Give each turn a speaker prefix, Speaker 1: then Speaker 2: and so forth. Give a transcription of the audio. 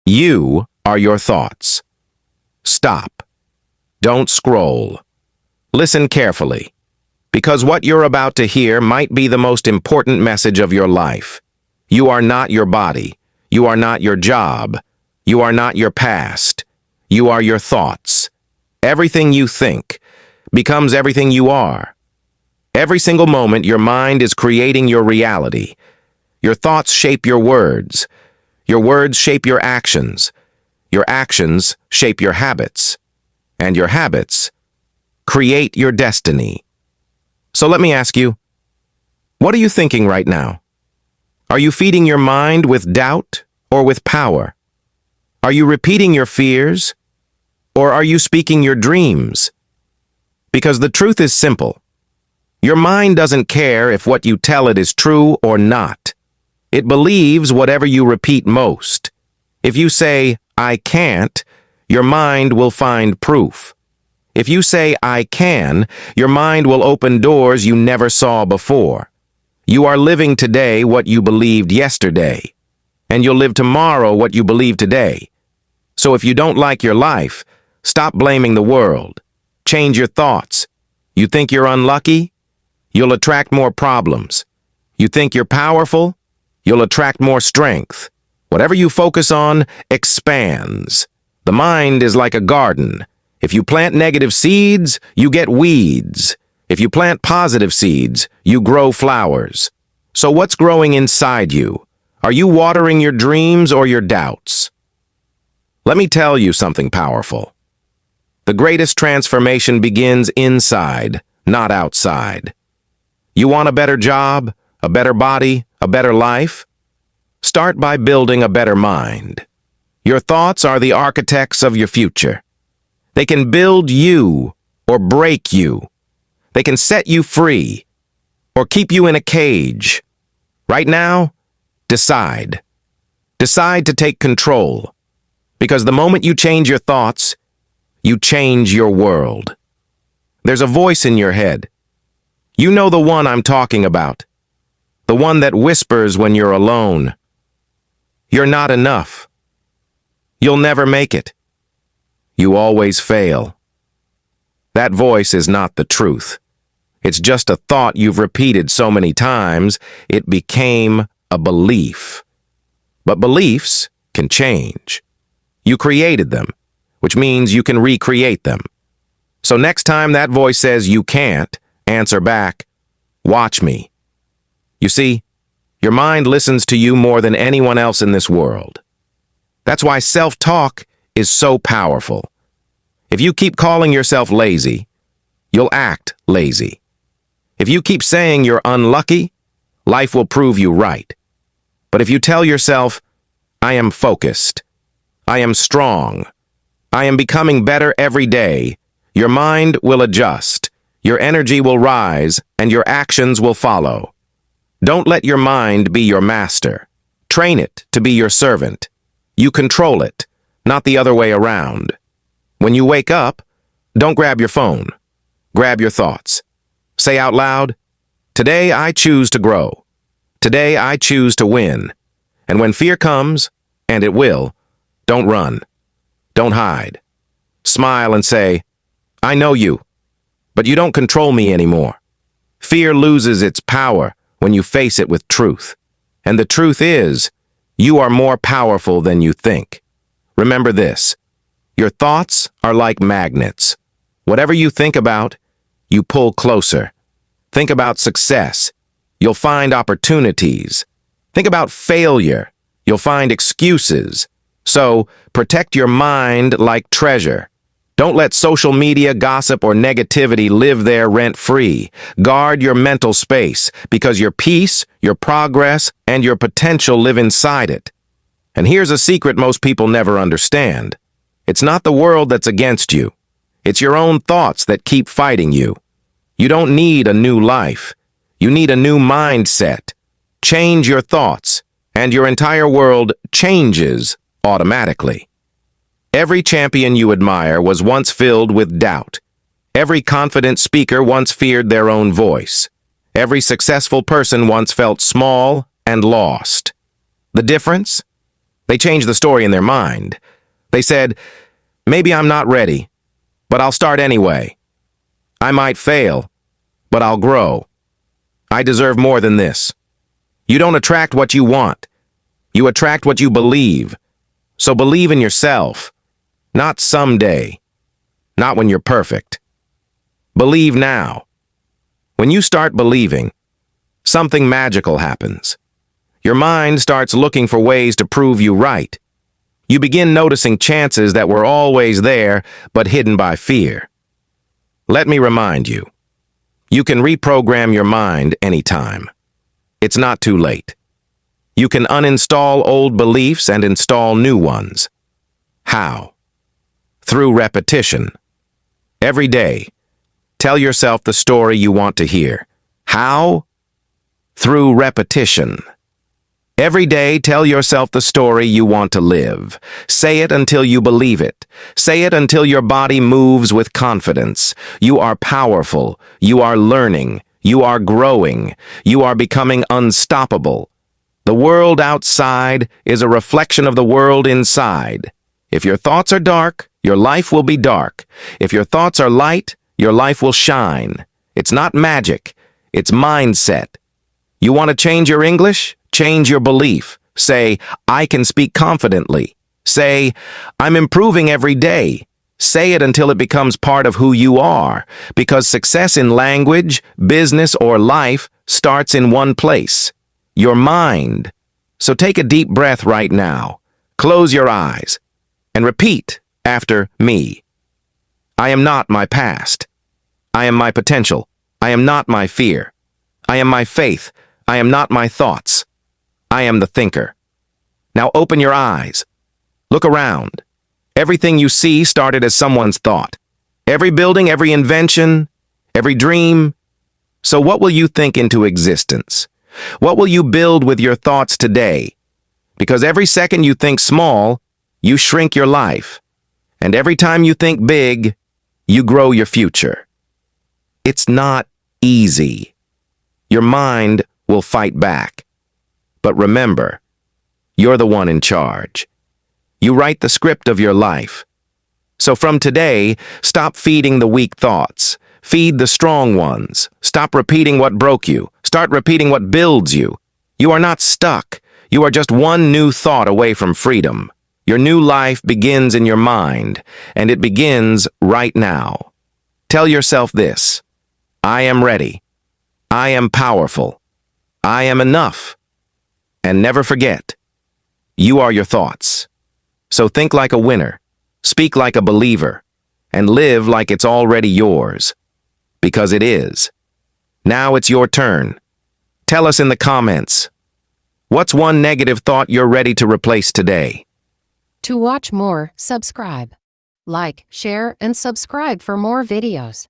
Speaker 1: You are your thoughts. Stop. Don't scroll. Listen carefully, because what you're about to hear might be the most important message of your life. You are not your body. You are not your job. You are not your past. You are your thoughts. Everything you think becomes everything you are. Every single moment, your mind is creating your reality. Your thoughts shape your words. Your words shape your actions. Your actions shape your habits. And your habits create your destiny. So let me ask you, what are you thinking right now? Are you feeding your mind with doubt or with power? Are you repeating your fears or are you speaking your dreams? Because the truth is simple. Your mind doesn't care if what you tell it is true or not. It believes whatever you repeat most. If you say, "I can't," your mind will find proof. If you say, "I can," your mind will open doors you never saw before. You are living today what you believed yesterday, and you'll live tomorrow what you believe today. So if you don't like your life, stop blaming the world. Change your thoughts. You think you're unlucky? You'll attract more problems. You think you're powerful? You'll attract more strength. Whatever you focus on expands. The mind is like a garden. If you plant negative seeds, you get weeds. If you plant positive seeds, you grow flowers. So what's growing inside you? Are you watering your dreams or your doubts? Let me tell you something powerful. The greatest transformation begins inside, not outside. You want a better job, a better body, a better life? Start by building a better mind. Your thoughts are the architects of your future. They can build you or break you. They can set you free or keep you in a cage. Right now, decide. Decide to take control. Because the moment you change your thoughts, you change your world. There's a voice in your head. You know the one I'm talking about. The one that whispers when you're alone. You're not enough. You'll never make it. You always fail. That voice is not the truth. It's just a thought you've repeated so many times, it became a belief. But beliefs can change. You created them, which means you can recreate them. So next time that voice says you can't, answer back, "Watch me." You see, your mind listens to you more than anyone else in this world. That's why self-talk is so powerful. If you keep calling yourself lazy, you'll act lazy. If you keep saying you're unlucky, life will prove you right. But if you tell yourself, "I am focused, I am strong, I am becoming better every day," your mind will adjust, your energy will rise, and your actions will follow. Don't let your mind be your master. Train it to be your servant. You control it, not the other way around. When you wake up, don't grab your phone. Grab your thoughts. Say out loud, "Today I choose to grow. Today I choose to win." And when fear comes, and it will, don't run. Don't hide. Smile and say, "I know you, but you don't control me anymore." Fear loses its power when you face it with truth. And the truth is, you are more powerful than you think. Remember this, your thoughts are like magnets. Whatever you think about, you pull closer. Think about success. You'll find opportunities. Think about failure. You'll find excuses. So, protect your mind like treasure. Don't let social media, gossip, or negativity live there rent-free. Guard your mental space, because your peace, your progress, and your potential live inside it. And here's a secret most people never understand. It's not the world that's against you. It's your own thoughts that keep fighting you. You don't need a new life. You need a new mindset. Change your thoughts, and your entire world changes automatically. Every champion you admire was once filled with doubt. Every confident speaker once feared their own voice. Every successful person once felt small and lost. The difference? They changed the story in their mind. They said, maybe I'm not ready, but I'll start anyway. I might fail, but I'll grow. I deserve more than this. You don't attract what you want. You attract what you believe. So believe in yourself. Not someday. Not when you're perfect. Believe now. When you start believing, something magical happens. Your mind starts looking for ways to prove you right. You begin noticing chances that were always there, but hidden by fear. Let me remind you, you can reprogram your mind anytime. It's not too late. You can uninstall old beliefs and install new ones. How? Through repetition. Every day, tell yourself the story you want to hear. How? Through repetition. Every day, tell yourself the story you want to live. Say it until you believe it. Say it until your body moves with confidence. You are powerful. You are learning. You are growing. You are becoming unstoppable. The world outside is a reflection of the world inside. If your thoughts are dark, your life will be dark. If your thoughts are light, your life will shine. It's not magic. It's mindset. You want to change your English? Change your belief. Say, I can speak confidently. Say, I'm improving every day. Say it until it becomes part of who you are, because success in language, business, or life starts in one place, your mind. So take a deep breath right now. Close your eyes and repeat after me. I am not my past. I am my potential. I am not my fear. I am my faith. I am not my thoughts. I am the thinker. Now open your eyes. Look around. Everything you see started as someone's thought. Every building, every invention, every dream. So what will you think into existence? What will you build with your thoughts today? Because every second you think small, you shrink your life. And every time you think big, you grow your future. It's not easy. Your mind will fight back. But remember, you're the one in charge. You write the script of your life. So from today, stop feeding the weak thoughts. Feed the strong ones. Stop repeating what broke you. Start repeating what builds you. You are not stuck. You are just one new thought away from freedom. Your new life begins in your mind, and it begins right now. Tell yourself this: I am ready. I am powerful. I am enough. And never forget, you are your thoughts. So think like a winner, speak like a believer, and live like it's already yours. Because it is. Now it's your turn. Tell us in the comments, what's one negative thought you're ready to replace today?
Speaker 2: To watch more, subscribe. Like, share, and subscribe for more videos.